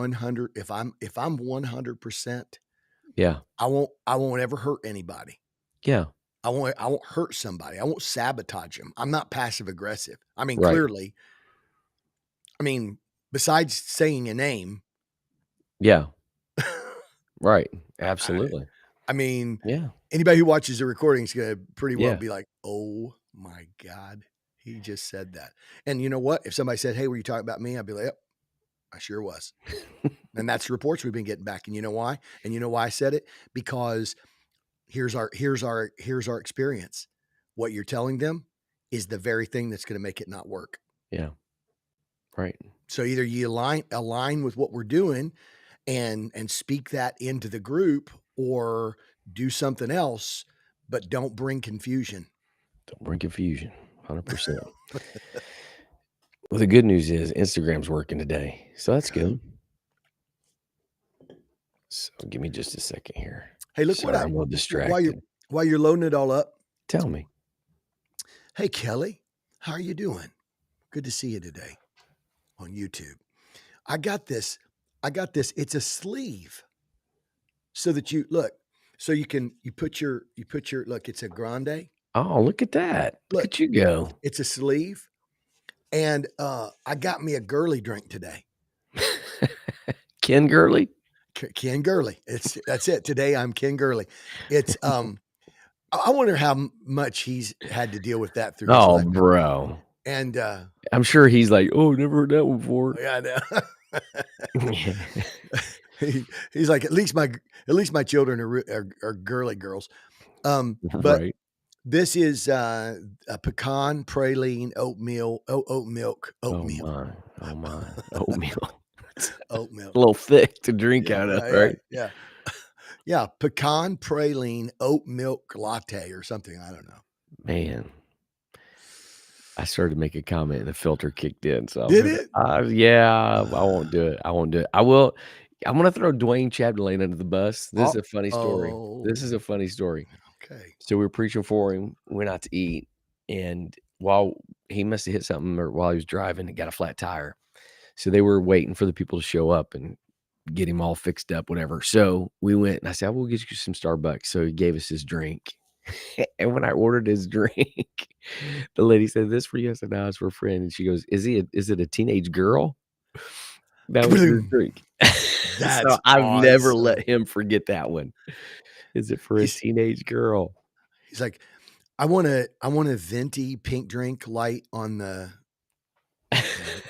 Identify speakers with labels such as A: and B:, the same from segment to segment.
A: 100, if I'm 100%,
B: Yeah.
A: I won't ever hurt anybody.
B: Yeah.
A: I won't hurt somebody. I won't sabotage them. I'm not passive aggressive. I mean,
B: Right.
A: clearly, besides saying a name,
B: Yeah. Right.
A: I
B: Absolutely.
A: I mean,
B: Yeah.
A: anybody who watches the recording is gonna pretty well
B: Yeah.
A: be like, "Oh my god, he just said that." And you know what? If somebody said, "Hey, were you talking about me?" I'd be like, "Yep, I sure was." And that's the reports we've been getting back. And you know why? And you know why I said it? Because here's our experience. What you're telling them is the very thing that's gonna make it not work.
B: Yeah. Right.
A: So either you align with what we're doing and speak that into the group, or do something else, but don't bring confusion.
B: Don't bring confusion. 100%. Well, the good news is Instagram's working today, so that's good. So give me just a second here.
A: Hey, look what
B: Sorry,
A: I
B: I'm a little
A: while you're
B: distracted.
A: while you're loading it all up.
B: Tell me.
A: Hey, Kelly, how are you doing? Good to see you today on YouTube. I got this. It's a sleeve so that you look. So you put your look. It's a grande.
B: Oh, look at that. Look
A: Look,
B: at you go.
A: it's a sleeve, and I got me a girly drink today.
B: Ken Gurley?
A: Ken Gurley. That's it. Today I'm Ken Gurley. It's I wonder how much he's had to deal with that through his
B: Oh,
A: life.
B: bro.
A: And
B: I'm sure he's like, "Oh, never heard that one before."
A: yeah, I know. He's like, at least my children are girly girls. But
B: Right.
A: this is a pecan praline oat milk.
B: Oh my. Oh my. Oatmeal.
A: Oat
B: A
A: milk.
B: little thick to drink
A: Yeah,
B: out of,
A: yeah, yeah,
B: right?
A: yeah. Yeah, pecan praline oat milk latte or something. I don't know.
B: Man, I started to make a comment and the filter kicked in, so
A: Did it?
B: yeah, I won't do it. I won't do it. I'm gonna throw Dwayne Chapdelaine under the bus. This is a funny story. This is
A: Oh,
B: a funny story.
A: okay.
B: So we were preaching for him, went out to eat, and while he must have hit something or while he was driving and got a flat tire. So they were waiting for the people to show up and get him all fixed up, whatever. So we went and I said, "We'll get you some Starbucks." So he gave us his drink. And when I ordered his drink, the lady said, "This for you?" I said, "No, it's for a friend." And she goes, "Is it a teenage girl?" That was his drink. So
A: That's
B: I've never
A: awesome.
B: let him forget that one. Is it for a
A: He's
B: teenage girl?
A: he's like, I want a venti pink drink light on the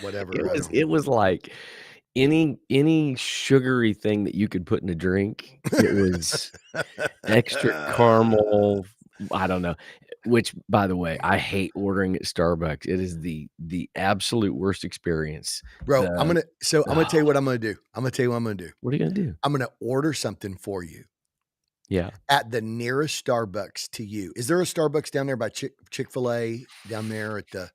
A: whatever. I don't
B: It was like any sugary thing that you could put in a drink. It was extra
A: know.
B: caramel, I don't know, which, by the way, I hate ordering at Starbucks. It is the absolute worst experience.
A: Bro,
B: The
A: I'm gonna tell you what I'm gonna do. I'm gonna tell you what I'm gonna do.
B: What are you gonna do?
A: I'm gonna order something for you
B: Yeah.
A: at the nearest Starbucks to you. Is there a Starbucks down there by Chick-fil-A down there at the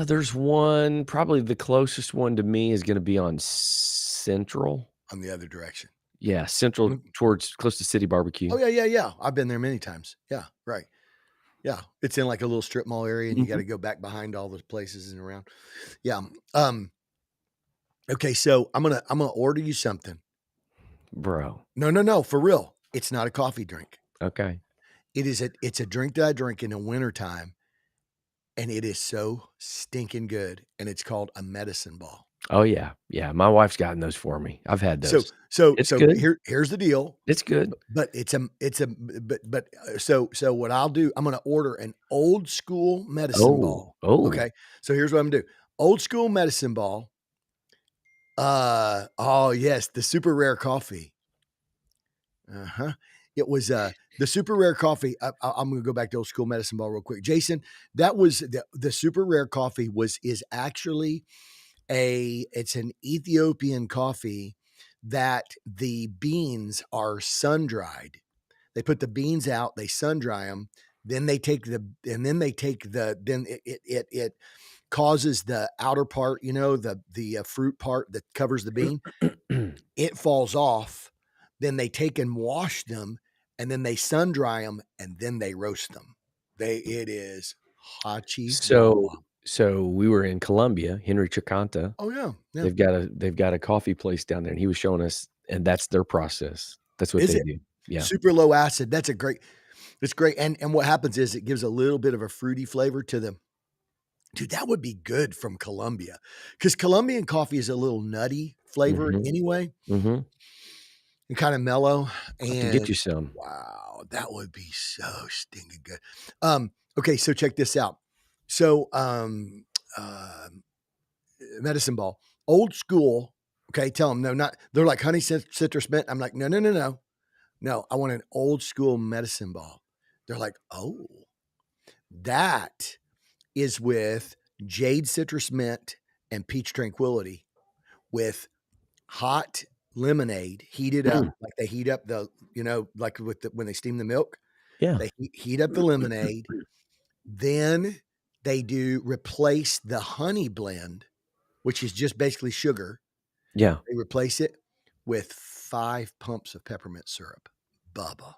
B: There's one, probably the closest one to me is gonna be on Central.
A: on the other direction?
B: Yeah, Central
A: Mm.
B: towards close to City Barbecue.
A: Oh, yeah, yeah, yeah. I've been there many times. Yeah, right. Yeah, it's in like a little strip mall area, and you
B: Mhm.
A: gotta go back behind all the places and around. Yeah, um, okay, so I'm gonna order you something.
B: Bro,
A: No, no, no, for real. It's not a coffee drink.
B: okay.
A: It's a drink that I drink in the wintertime, and it is so stinking good, and it's called a medicine ball.
B: Oh, yeah, yeah, my wife's gotten those for me. I've had
A: So
B: those.
A: so
B: It's
A: so
B: good.
A: here's the deal,
B: It's good.
A: but so what I'll do, I'm gonna order an old school medicine
B: Oh,
A: ball,
B: oh,
A: okay? So here's what I'm gonna do. Old school medicine ball, oh, yes, the super rare coffee. Uh-huh. It was, the super rare coffee. I'm gonna go back to old school medicine ball real quick. Jason, that was the super rare coffee is actually it's an Ethiopian coffee that the beans are sun dried. They put the beans out, they sun dry them, then it causes the outer part, the fruit part that covers the bean, it falls off. Then they take and wash them, and then they sun dry them, and then they roast them. It is hachi
B: So
A: wawa.
B: So we were in Colombia, Henry Chacanta.
A: Oh, yeah, yeah.
B: They've got a coffee place down there, and he was showing us, and that's their process. That's what
A: Is
B: they
A: it?
B: do. Yeah.
A: Super low acid. That's a great it's great, and what happens is it gives a little bit of a fruity flavor to the dude, that would be good from Colombia, because Colombian coffee is a little nutty flavored
B: Mhm.
A: anyway
B: Mhm.
A: and kinda mellow,
B: I'll have to get
A: and
B: you some.
A: wow, that would be so stinking good. Okay, so check this out. So, um, medicine ball, old school, okay, tell them, "No, not" they're like, "Honey citrus mint." I'm like, "No, no, no, no. No, I want an old school medicine ball." They're like, "Oh, that is with jade citrus mint and peach tranquility with hot lemonade heated up,
B: Mm,
A: like they heat up the, like with the when they steam the milk,
B: yeah.
A: they heat up the lemonade, then they do replace the honey blend, which is just basically sugar.
B: Yeah.
A: They replace it with 5 pumps of peppermint syrup. Bubba,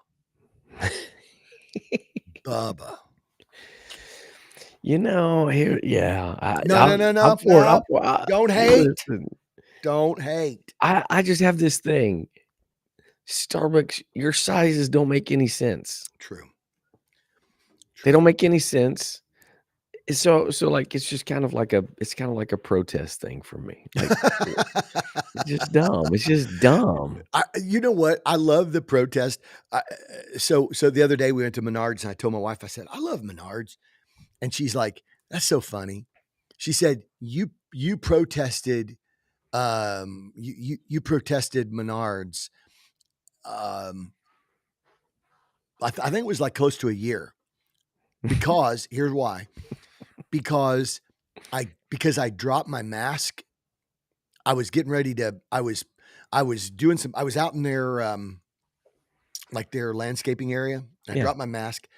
A: Bubba.
B: Here yeah,
A: No, no, no,
B: I'm
A: no,
B: for it,
A: no. Don't hate.
B: listen,
A: Don't hate.
B: I just have this thing. Starbucks, your sizes don't make any sense.
A: True,
B: They don't
A: true.
B: make any sense. Like, it's kinda like a protest thing for me. Like, it's just dumb. It's just dumb.
A: You know what? I love the protest. So the other day we went to Menards and I told my wife, I said, "I love Menards." And she's like, "That's so funny." She said, "You protested, you protested Menards, um, I think it was like close to a year because here's why. Because I dropped my mask. I was getting ready to I was doing some I was out in their, like, their landscaping area. I
B: Yeah,
A: dropped my mask,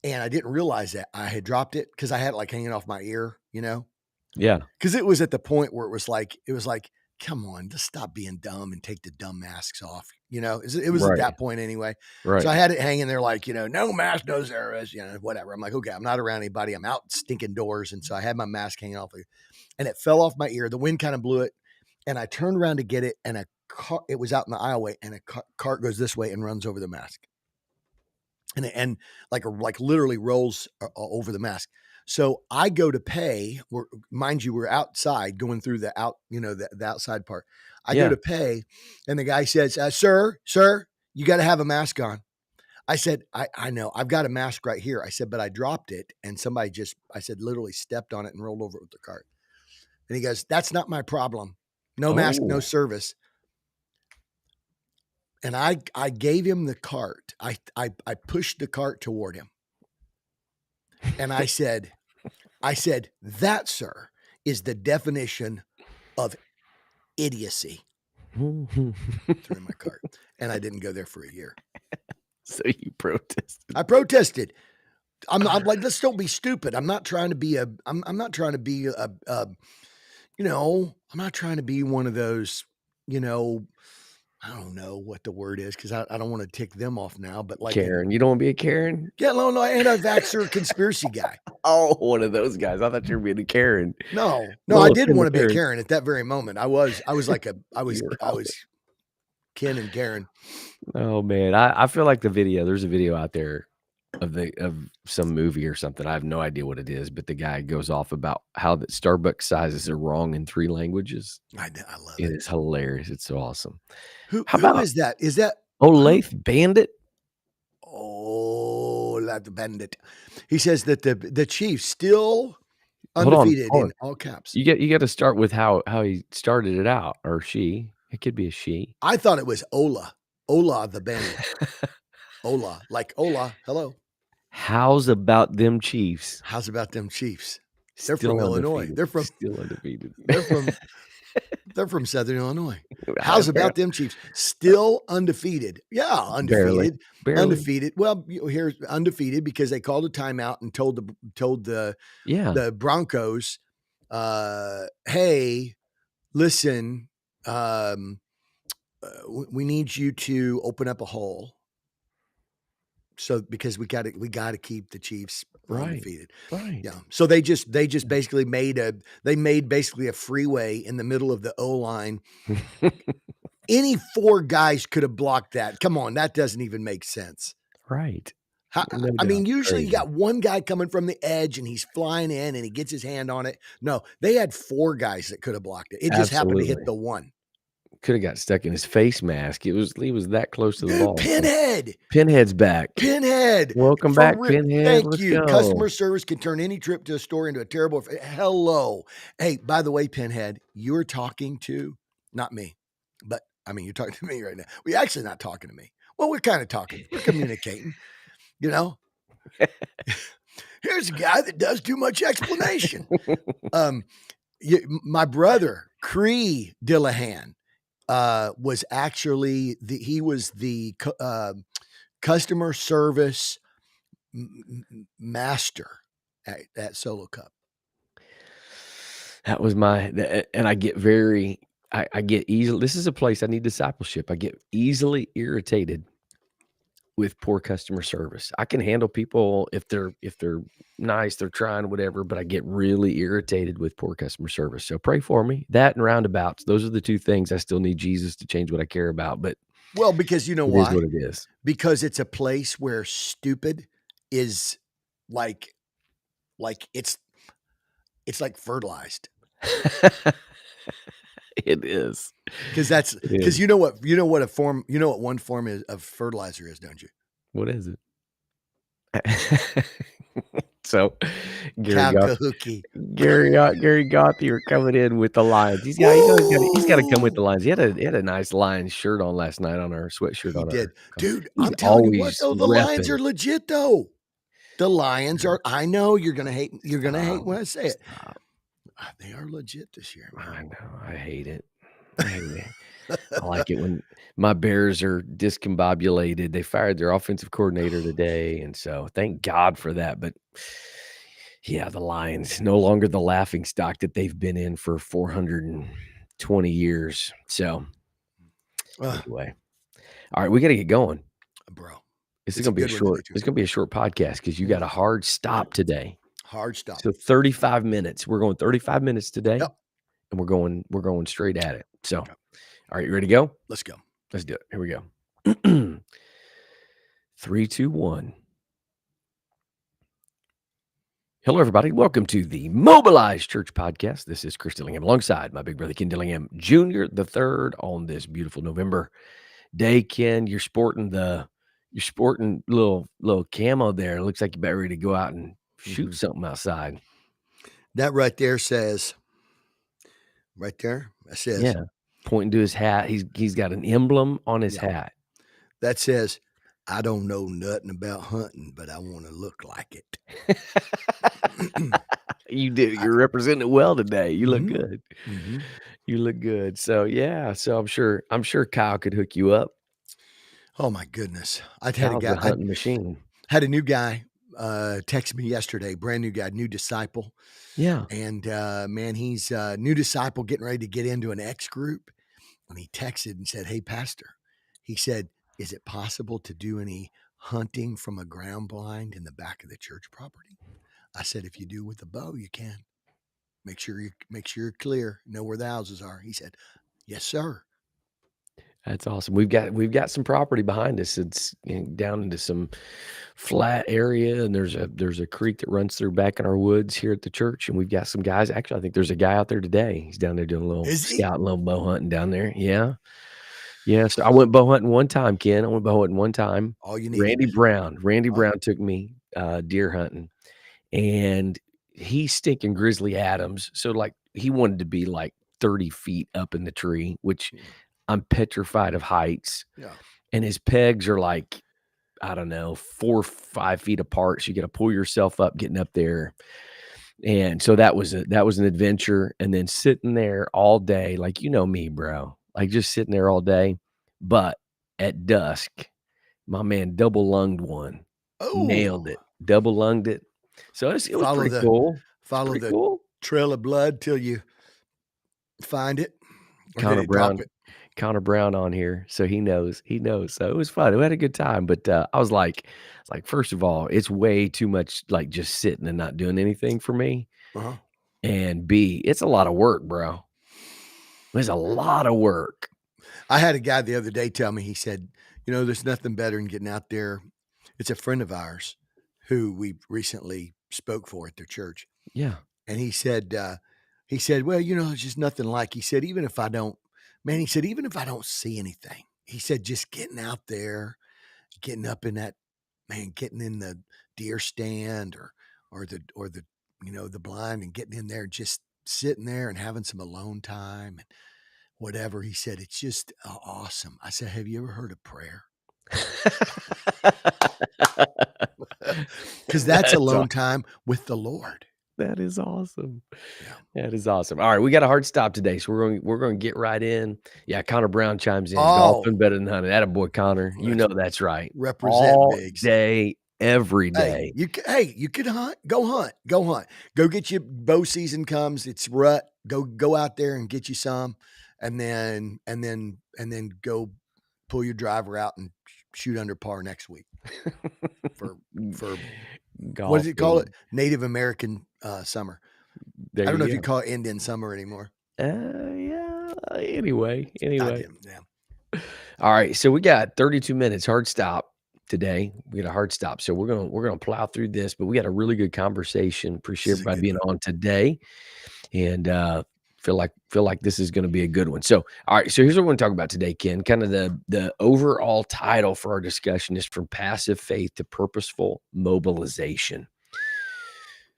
A: and I didn't realize that I had dropped it because I had it, like, hanging off my ear, you know.
B: yeah,
A: Because it was at the point where it was like, "Come on, just stop being dumb and take the dumb masks off," you know? It was at
B: right,
A: that point anyway. So
B: right.
A: I had it hanging there like, "No mask, no service," whatever. I'm like, "Okay, I'm not around anybody. I'm out stinking doors," and so I had my mask hanging off, and it fell off my ear. The wind kinda blew it, and I turned around to get it, and a car it was out in the aisleway, and a cart goes this way and runs over the mask. And like literally rolls over the mask. So I go to pay. Mind you, we're outside going through the outside part. I go
B: Yeah.
A: to pay, and the guy says, "Sir, you got to have a mask on." I said, I know, I've got a mask right here." I said, "But I dropped it, and somebody just," I said, "literally stepped on it and rolled over it with the cart." And he goes, "That's not my problem. No mask, no
B: Oh.
A: service." And I gave him the cart. I pushed the cart toward him, and I said, "That, sir, is the definition of idiocy." Threw in my cart, and I didn't go there for a year.
B: So you protested.
A: I protested. I'm like, let's don't be stupid. I'm not trying to be a. I'm not trying to be a. I'm not trying to be one of those. You know, I don't know what the word is because I don't want to tick them off now. But like an
B: Karen. You don't wanna be a Karen?
A: yeah, no, anti-vaxxer conspiracy guy.
B: Oh, one of those guys. I thought you were being a Karen.
A: No, no, I
B: No
A: did
B: offense
A: want
B: to
A: to be a
B: Karen.
A: Karen at that very moment. I was like a.
B: You were
A: I
B: all
A: was Ken and Karen.
B: oh, man. I feel like there's a video out there of some movie or something. I have no idea what it is, but the guy goes off about how the Starbucks sizes are wrong in 3 languages.
A: I love
B: It
A: it.
B: is hilarious. It's so awesome. How
A: Who
B: about
A: is that? Is that who?
B: Olathe Bandit?
A: Oh, the bandit. He says that the Chiefs still
B: Hold on,
A: undefeated
B: hold on.
A: in all caps.
B: You gotta start with how he started it out, or she. It could be a she.
A: I thought it was Ola. Ola the bandit. Ola, like Ola, hello.
B: How's about them Chiefs?
A: How's about them Chiefs? They're from
B: Still
A: Illinois.
B: undefeated,
A: They're from
B: still undefeated.
A: they're from they're from Southern Illinois.
B: I
A: How's about them Chiefs? Still undefeated. Yeah,
B: barely,
A: undefeated.
B: barely.
A: Undefeated. Well, here's undefeated because they called a timeout and
B: Yeah.
A: the Broncos, "Hey, listen, we need you to open up a hole So because we gotta keep the Chiefs
B: Right.
A: undefeated.
B: Right.
A: Yeah. So they just basically made basically a freeway in the middle of the O-line. Any 4 guys could have blocked that. Come on, that doesn't even make sense.
B: Right.
A: How
B: No
A: I
B: doubt.
A: mean, usually you
B: Crazy.
A: got 1 guy coming from the edge and he's flying in and he gets his hand on it. No, they had 4 guys that could have blocked it. It just happened to hit
B: Absolutely.
A: the one.
B: Coulda got stuck in his face mask. He was that close to the
A: Dude,
B: ball, so
A: Pinhead!
B: Pinhead's back.
A: Pinhead!
B: Welcome
A: For
B: back,
A: real.
B: Pinhead.
A: Thank
B: Let's
A: you.
B: go.
A: Customer service can turn any trip to a store into a terrible hello. Hey, by the way, Pinhead, you're talking to not me, but I mean, you're talking to me right now. We're actually not talking to me. Well, we're kind of talking. We're communicating, you know? Here's a guy that does too much explanation. Um, my brother, Cree Dillahan, was actually he was the customer service master at Solo Cup.
B: That was my and I get very I get easily this is a place I need discipleship. I get easily irritated with poor customer service. I can handle people if they're nice, they're trying, whatever, but I get really irritated with poor customer service. So pray for me. That and roundabouts. Those are the 2 things I still need Jesus to change what I care about, but
A: Well, because you know
B: it is
A: why?
B: what it is.
A: Because it's a place where stupid is like it's like fertilized.
B: It is.
A: Because that's
B: It
A: because
B: is.
A: you know what one form is of fertilizer is, don't you?
B: What is it? So, Gary Goff
A: Calcahookie.
B: Gary Gothier coming in with the Lions. He's gotta come with
A: Woo!
B: the Lions. He had a nice Lions shirt on last night on our sweatshirt
A: He
B: on
A: did.
B: our
A: Dude,
B: he's
A: I'm telling you what
B: always
A: though, the Lions
B: repping.
A: are legit though. The Lions are I know you're gonna hate
B: Stop,
A: when I say it.
B: stop.
A: They are legit this year,
B: I
A: man.
B: know, I hate it. I hate it. I like it when my Bears are discombobulated. They fired their offensive coordinator today, and so thank God for that, but yeah, the Lions no longer the laughing stock that they've been in for 420 years. So,
A: Ugh,
B: anyway. Alright, we gotta get going.
A: bro.
B: This is
A: It's a
B: gonna be a
A: good one today
B: short
A: too.
B: it's gonna be a short podcast because you got a hard stop today.
A: Hard stop.
B: So 35 minutes. We're going 35 minutes today,
A: Yep.
B: and we're going straight at it. So,
A: Okay.
B: alright, you ready to go?
A: Let's go.
B: Let's do it. Here we go. 3, 2, 1. Hello, everybody. Welcome to the Mobilized Church Podcast. This is Chris Dillingham alongside my big brother Ken Dillingham Jr. the third on this beautiful November day. Ken, you're sporting little camo there. It looks like you're about ready to go out and shoot
A: Mhm.
B: something outside.
A: That right there says right there, that says,
B: Yeah. Pointing to his hat. He's got an emblem on his
A: yeah,
B: hat.
A: that says, I don't know nothing about hunting, but I want to look like it.
B: You do.
A: I,
B: You're representing it well today. You look
A: mhm,
B: good.
A: mhm.
B: You look good. So yeah. So I'm sure Kyle could hook you up.
A: Oh my goodness.
B: Kyle's a hunting machine.
A: Had a new guy text me yesterday, brand new guy, new disciple.
B: Yeah.
A: And man, he's a new disciple getting ready to get into an X group. And he texted and said, hey, Pastor, he said, is it possible to do any hunting from a ground blind in the back of the church property? I said, if you do with a bow, you can. Make sure you're clear, know where the houses are. He said, yes, sir.
B: That's awesome. We've got some property behind us. It's down into some flat area, and there's a creek that runs through back in our woods here at the church, and we've got some guys. Actually, I think there's a guy out there today. He's down there doing a little
A: Is he?
B: scouting, a little bow hunting down there. Yeah, yeah. So I went bow hunting one time, Ken. I went bow hunting one time.
A: All you needed.
B: Randy
A: Oh,
B: Brown took me deer hunting, and he's stinking Grizzly Adams. So like he wanted to be like 30 feet up in the tree, which
A: yeah.
B: I'm petrified of heights,
A: Yeah.
B: and his pegs are like, I don't know, 4 or 5 feet apart, so you gotta pull yourself up getting up there, and so that was an adventure, and then sitting there all day, like, you know me, bro, like, just sitting there all day, but at dusk, my man double lunged one, nailed
A: Oh,
B: it, double lunged it, so it was
A: follow
B: pretty
A: the
B: cool. It's
A: follow
B: pretty
A: the
B: cool.
A: trail of blood till you find it, or did
B: Connor
A: it drop
B: Brown
A: it?
B: Connor Brown on here, so he knows, he knows. So it was fun. We had a good time, but, I was like, first of all, it's way too much, like, just sitting and not doing anything for me,
A: Uh-huh.
B: and B, it's a lot of work, bro. It's a lot of work.
A: I had a guy the other day tell me, he said, there's nothing better than getting out there. It's a friend of ours who we recently spoke for at their church.
B: Yeah.
A: And he said, well, it's just nothing like, he said, even if I don't, man, he said, even if I don't see anything, he said, just getting out there, getting up in that, man, getting in the deer stand or the, the blind and getting in there, just sitting there and having some alone time and whatever. He said, it's just awesome. I said, have you ever heard of prayer? Because that's
B: That's aw
A: alone time with the Lord.
B: that is awesome.
A: Yeah.
B: That is awesome. Alright, we got a hard stop today, so we're gonna get right in. Yeah, Connor Brown chimes in,
A: Oh,
B: "Golfing better than hunting." Attaboy, Connor. You
A: let's
B: know that's right.
A: represent
B: All
A: Biggs.
B: day, every
A: Hey,
B: day.
A: you could hunt. Go hunt. Go hunt. Go get your bow season comes. It's rut. Go out there and get you some, and then go pull your driver out and shoot under par next week for for what does it call it?
B: Golfing.
A: Native American summer.
B: There
A: I don't know if
B: you
A: you
B: go.
A: call it Indian summer anymore.
B: Yeah, anyway.
A: Yeah.
B: Alright, so we got 32 minutes, hard stop today. We got a hard stop, so we're gonna plow through this, but we got a really good conversation.
A: This
B: Appreciate
A: is a
B: everybody
A: good
B: being
A: one.
B: on today. And feel like this is going to be a good one. So, all right. So here's what we're going to talk about today, Ken. Kind of the overall title for our discussion is from passive faith to purposeful mobilization.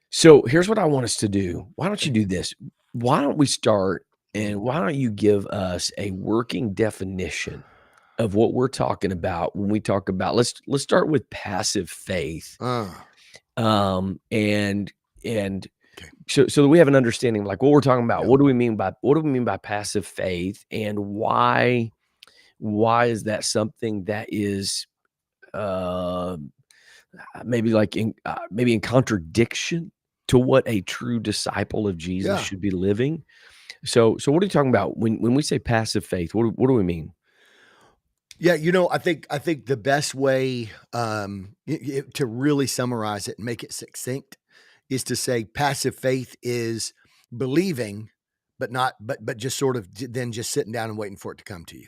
B: So here's what I want us to do. Why don't you do this? Why don't we start
A: Mhm.
B: and why don't you give us a working definition of what we're talking about when we talk about let's start with passive faith.
A: Uh,
B: And
A: okay.
B: so that we have an understanding of, like, what we're talking about.
A: Yeah.
B: What do we mean by passive faith, and why is that something that is, uh, maybe like maybe in contradiction to what a true disciple of Jesus
A: Yeah.
B: should be living? So what are you talking about when we say passive faith? What do we mean?
A: Yeah, I think the best way to really summarize it and make it succinct is to say passive faith is believing, but not but just sort of then just sitting down and waiting for it to come to you.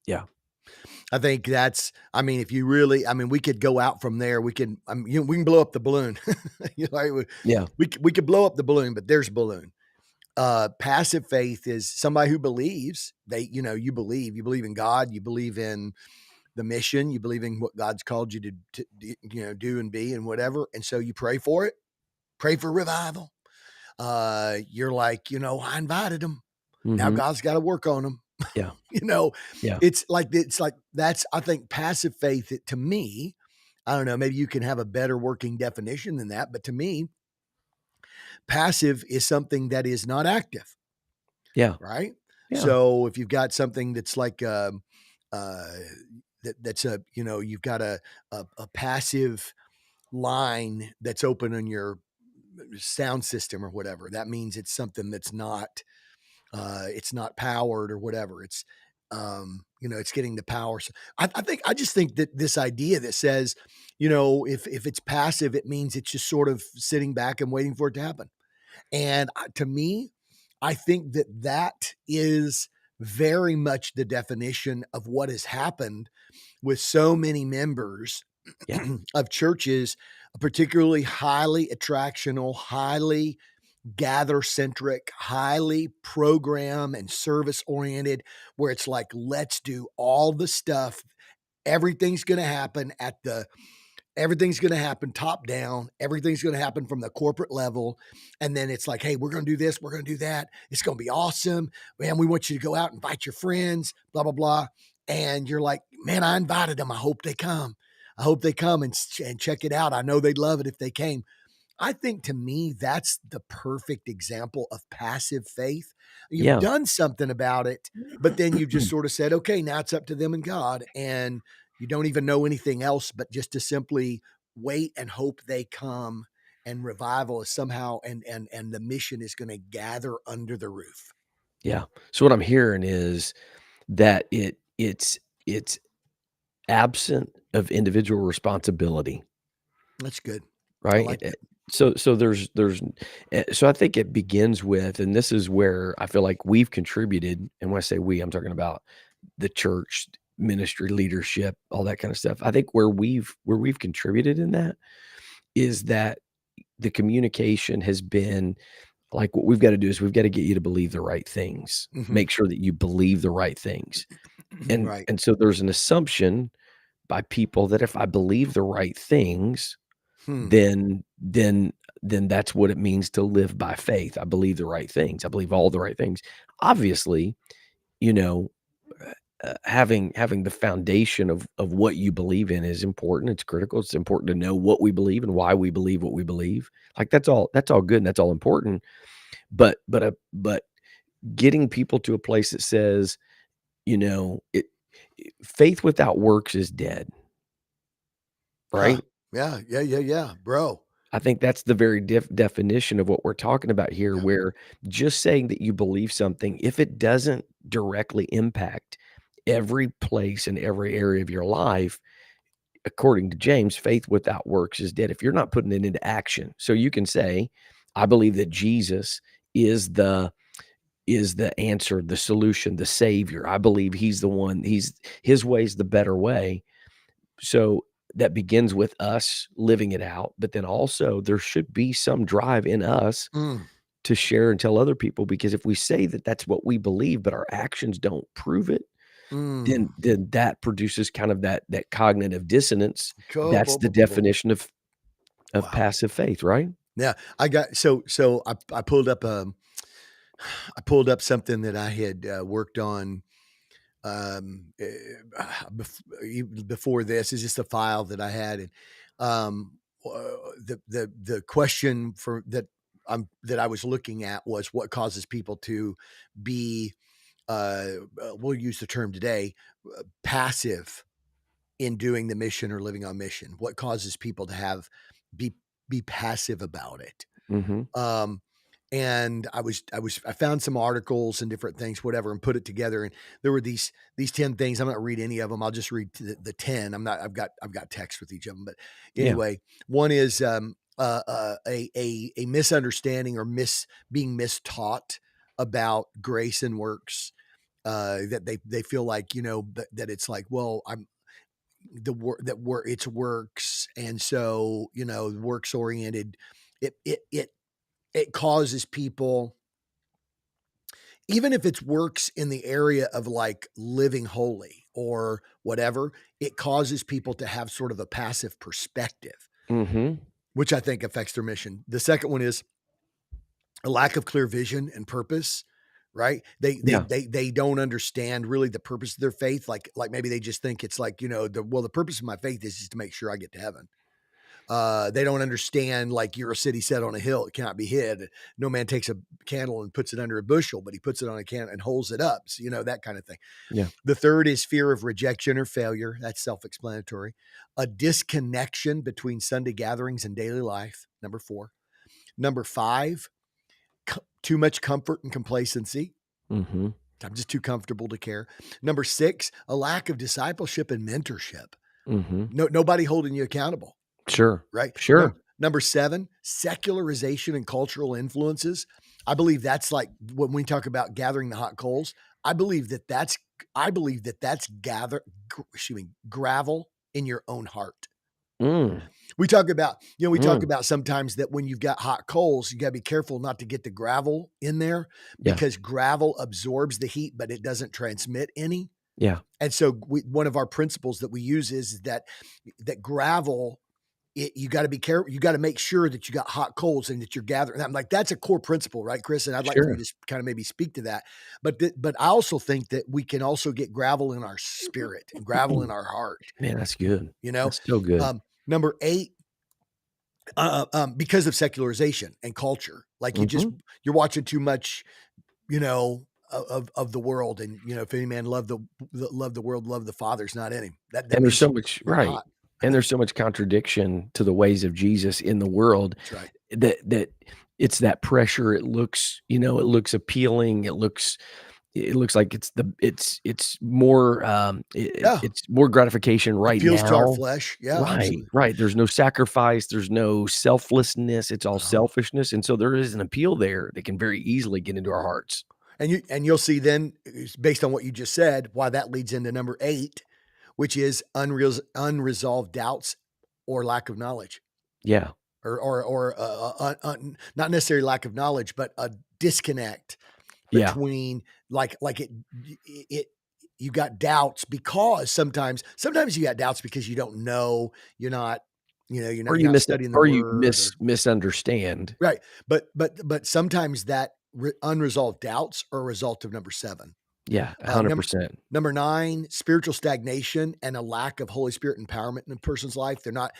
B: Yeah.
A: I think that's. I mean, if you really, I mean, we could go out from there. We can, we can blow up the balloon.
B: Yeah.
A: We could blow up the balloon, but there's a balloon. Passive faith is somebody who believes. You believe in God, you believe in the mission, you believe in what God's called you to do and be and whatever. And so you pray for it, pray for revival. You're like, I invited them. Now
B: Mhm.
A: God's got to work on them.
B: Yeah.
A: you know,
B: Yeah.
A: it's like that's, I think, passive faith. To me, I don't know. Maybe you can have a better working definition than that, but to me, passive is something that is not active.
B: Yeah.
A: Right.
B: Yeah.
A: So if you've got something that's like uh, that's you've got a passive line that's open on your sound system or whatever. That means it's something that's not it's not powered or whatever. It's getting the power. So I just think that this idea that says, if it's passive, it means it's just sort of sitting back and waiting for it to happen. And to me, I think that is very much the definition of what has happened with so many members
B: Yeah.
A: of churches, particularly highly attractional, highly gather centric, highly program and service oriented, where it's like, let's do all the stuff. Everything's going to happen everything's going to happen top down. Everything's going to happen from the corporate level. And then it's like, hey, we're going to do this. We're going to do that. It's going to be awesome. Man, we want you to go out and invite your friends, blah, blah, blah. And you're like, man, I invited them. I hope they come. I hope they come and check it out. I know they'd love it if they came. I think to me, that's the perfect example of passive faith. You've
B: Yeah.
A: done something about it, but then you just sort of said, okay, now it's up to them and God. And you don't even know anything else, but just to simply wait and hope they come, and revival is somehow, and the mission is going to gather under the roof.
B: Yeah. So what I'm hearing is that it's absent of individual responsibility,
A: That's good. I
B: right?
A: like it.
B: So so I think it begins with, and this is where I feel like we've contributed, and when I say we, I'm talking about the church, ministry, leadership, all that kind of stuff. I think where we've contributed in that is that the communication has been like, what we've gotta do is we've gotta get you to believe the right things.
A: Mhm.
B: Make sure that you believe the right things. And
A: Right.
B: and so there's an assumption by people that if I believe the right things,
A: Hmm.
B: then that's what it means to live by faith. I believe the right things. I believe all the right things. Obviously, you know, having the foundation of what you believe in is important. It's critical. It's important to know what we believe and why we believe what we believe. Like, that's all good and that's all important. But getting people to a place that says, faith without works is dead,
A: Huh.
B: right?
A: Yeah, yeah, yeah, yeah, bro.
B: I think that's the very definition of what we're talking about here,
A: Yeah.
B: where just saying that you believe something, if it doesn't directly impact every place and every area of your life, according to James, faith without works is dead. If you're not putting it into action, so you can say, I believe that Jesus is the answer, the solution, the savior. I believe he's the one, his way is the better way. So that begins with us living it out, but then also there should be some drive in us
A: Mm,
B: to share and tell other people, because if we say that that's what we believe, but our actions don't prove it,
A: mm.
B: then that produces kind of that cognitive dissonance.
A: Co
B: That's
A: bo
B: the
A: bo bo bo
B: definition of
A: Wow.
B: passive faith, right?
A: Yeah, I got so I pulled up something that I had, worked on, before this. Is just a file that I had, and, the question for that I was looking at was what causes people to be, we'll use the term today, passive in doing the mission or living on mission? What causes people to be be passive about it?
B: Mhm.
A: Um, and I found some articles and different things, whatever, and put it together. And there were these 10 things. I'm not read any of them. I'll just read the 10. I've got text with each of them. But
B: Yeah.
A: anyway, one is a misunderstanding or being mistaught about grace and works. That they feel like, that it's like, well, I'm the work that work it's works, and so, works oriented. It causes people, even if it's works in the area of like living holy or whatever, it causes people to have sort of a passive perspective,
B: Mhm.
A: which I think affects their mission. The second one is a lack of clear vision and purpose. Right?
B: Yeah.
A: They don't understand really the purpose of their faith. Like maybe they just think it's like, the purpose of my faith is just to make sure I get to heaven. They don't understand, like, you're a city set on a hill, it cannot be hid. No man takes a candle and puts it under a bushel, but he puts it on a can and holds it up. So, that kind of thing.
B: Yeah.
A: The third is fear of rejection or failure. That's self-explanatory. A disconnection between Sunday gatherings and daily life. Number 4. Number 5, too much comfort and complacency.
B: Mhm.
A: I'm just too comfortable to care. Number 6, a lack of discipleship and mentorship.
B: Mhm.
A: Nobody holding you accountable.
B: Sure.
A: Right?
B: Sure.
A: Number 7, secularization and cultural influences. I believe that's like when we talk about gathering the hot coals. I believe that that's gravel in your own heart.
B: Mm.
A: We talk about
B: Mm.
A: sometimes that when you've got hot coals, you got to be careful not to get the gravel in there,
B: Yeah.
A: because gravel absorbs the heat, but it doesn't transmit any.
B: Yeah.
A: And so one of our principles that we use is that gravel, you got to be careful. You got to make sure that you got hot coals and that you're gathering. I'm like, that's a core principle, right, Chris? And I'd like for you
B: Sure.
A: to kind of maybe speak to that. But I also think that we can also get gravel in our spirit and gravel in our heart.
B: Man, that's good.
A: You know,
B: That's so good.
A: Number 8, because of secularization and culture, like
B: Mhm.
A: you're watching too much, of the world, and if any man love the world, love the Father's not in him. That
B: And there's
A: means
B: so much,
A: you're
B: right,
A: hot.
B: and there's so much contradiction to the ways of Jesus in the world
A: That's right.
B: that it's that pressure. It looks appealing. It looks It looks like it's more,
A: Yeah,
B: it's more gratification right
A: appeals to our
B: now.
A: flesh. Yeah,
B: Right,
A: absolutely.
B: right, there's no sacrifice, there's no selflessness, it's all
A: Uh-huh.
B: selfishness, and so there is an appeal there that can very easily get into our hearts.
A: And you'll see then, based on what you just said, why that leads into number 8, which is unresolved doubts or lack of knowledge,
B: Yeah,
A: not necessarily lack of knowledge, but a disconnect
B: yeah.
A: between like it you got doubts because sometimes you got doubts because you don't know, you're not, you're not studying the
B: Or you
A: word or
B: misunderstand.
A: right. But sometimes that unresolved doubts are a result of number 7.
B: Yeah,
A: Number
B: 100%.
A: number 9, spiritual stagnation and a lack of Holy Spirit empowerment in a person's life. They're not,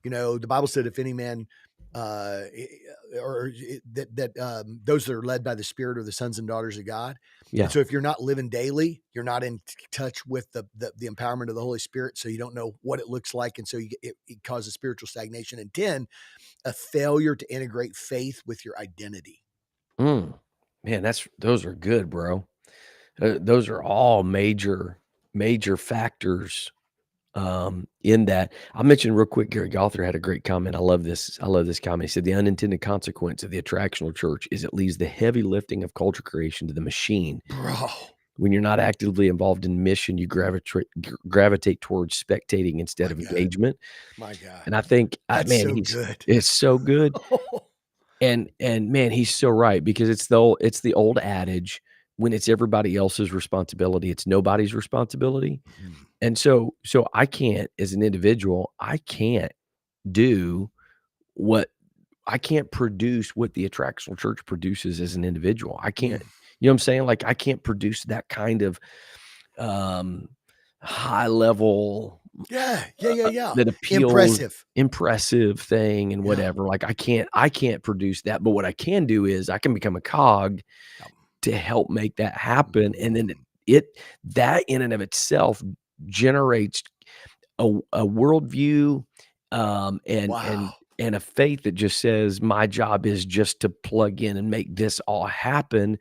A: the Bible said, if any man, those that are led by the Spirit are the sons and daughters of God. And
B: Yeah.
A: so, if you're not living daily, you're not in touch with the empowerment of the Holy Spirit. So you don't know what it looks like, and so it causes spiritual stagnation. And 10, a failure to integrate faith with your identity.
B: Mm. Man, those are good, bro. Those are all major factors, in that. I'll mention real quick, Gary Gawther had a great comment. I love this comment. He said, "The unintended consequence of the attractional church is it leaves the heavy lifting of culture creation to the machine.
A: Bro,
B: When you're not actively involved in mission, you gravitate towards spectating instead
A: my
B: of
A: God,
B: engagement."
A: my God.
B: And I think,
A: That's
B: man,
A: so
B: he's
A: good.
B: it's so good. And man, he's so right because it's the old adage, when it's everybody else's responsibility, it's nobody's responsibility.
A: Mhm.
B: And so I can't, as an individual, I can't do what I can't produce what the attractional church produces as an individual. I
A: Mm.
B: can't, you know what I'm saying? Like, I can't produce that kind of, um, high level,
A: Yeah, yeah, yeah, yeah.
B: that appeals,
A: Impressive.
B: impressive thing and
A: Yeah.
B: whatever. Like, I can't produce that, but what I can do is I can become a cog
A: Yep.
B: to help make that happen, and then
A: Mhm.
B: that in and of itself generates a worldview, and
A: Wow.
B: a faith that just says, "My job is just to plug in and make this all happen,"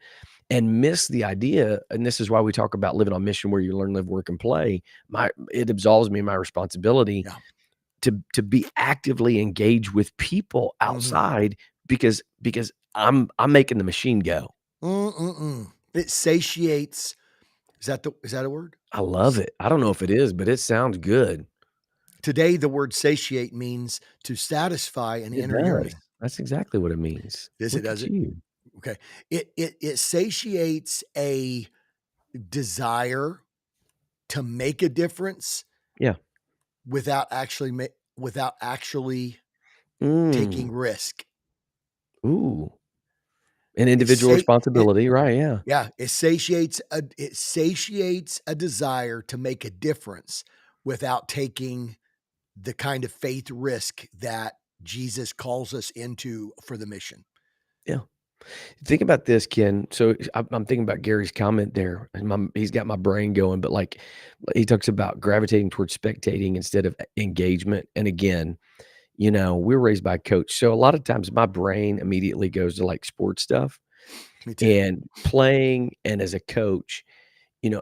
B: and miss the idea, and this is why we talk about living on mission where you learn, live, work, and play. My It absolves me of my responsibility
A: Yeah.
B: to be actively engaged with people
A: Mhm.
B: outside because I'm making the machine go.
A: Mm-mm-mm. It satiates. Is that a word?
B: I love
A: S
B: it. I don't know
A: it
B: if it is, but it sounds good.
A: Today, the word satiate means to satisfy an
B: It
A: inner
B: does.
A: yearning.
B: That's exactly what it means. Look
A: Does
B: at
A: it?
B: you.
A: Okay. It satiates a desire to make a difference
B: Yeah.
A: without actually taking
B: Mm.
A: risk.
B: Ooh. An
A: It
B: individual
A: sa it
B: responsibility, right, yeah.
A: Yeah, it satiates a desire to make a difference without taking the kind of faith risk that Jesus calls us into for the mission.
B: Yeah. Think about this, Ken. So I'm thinking about Gary's comment there, and he's got my brain going, but, like, he talks about gravitating towards spectating instead of engagement, and again, we were raised by a coach, so a lot of times my brain immediately goes to, like, sports stuff
A: Me too.
B: and playing, and as a coach,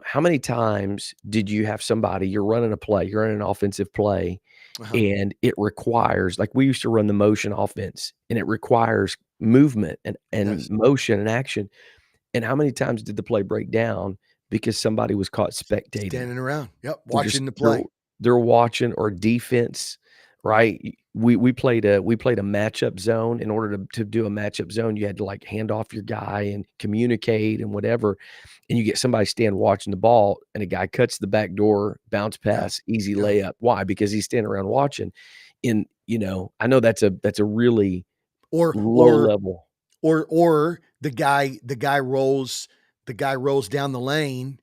B: how many times did you have somebody, you're running a play, you're running an offensive play,
A: Uh-huh.
B: and it requires, like, we used to run the motion offense, and it requires movement and
A: Yes.
B: motion and action, and how many times did the play break down because somebody was caught spectating?
A: Standing around. Yep,
B: They're just
A: watching the play.
B: they're watching, or defense, right? We played a matchup zone. In order to do a matchup zone, you had to, like, hand off your guy and communicate and whatever, and you get somebody stand watching the ball, and a guy cuts the back door, bounce
A: Yeah,
B: pass, easy
A: yeah.
B: layup. Why? Because he's standing around watching. I know that's a really
A: Or
B: low
A: or
B: level.
A: or the guy rolls down the lane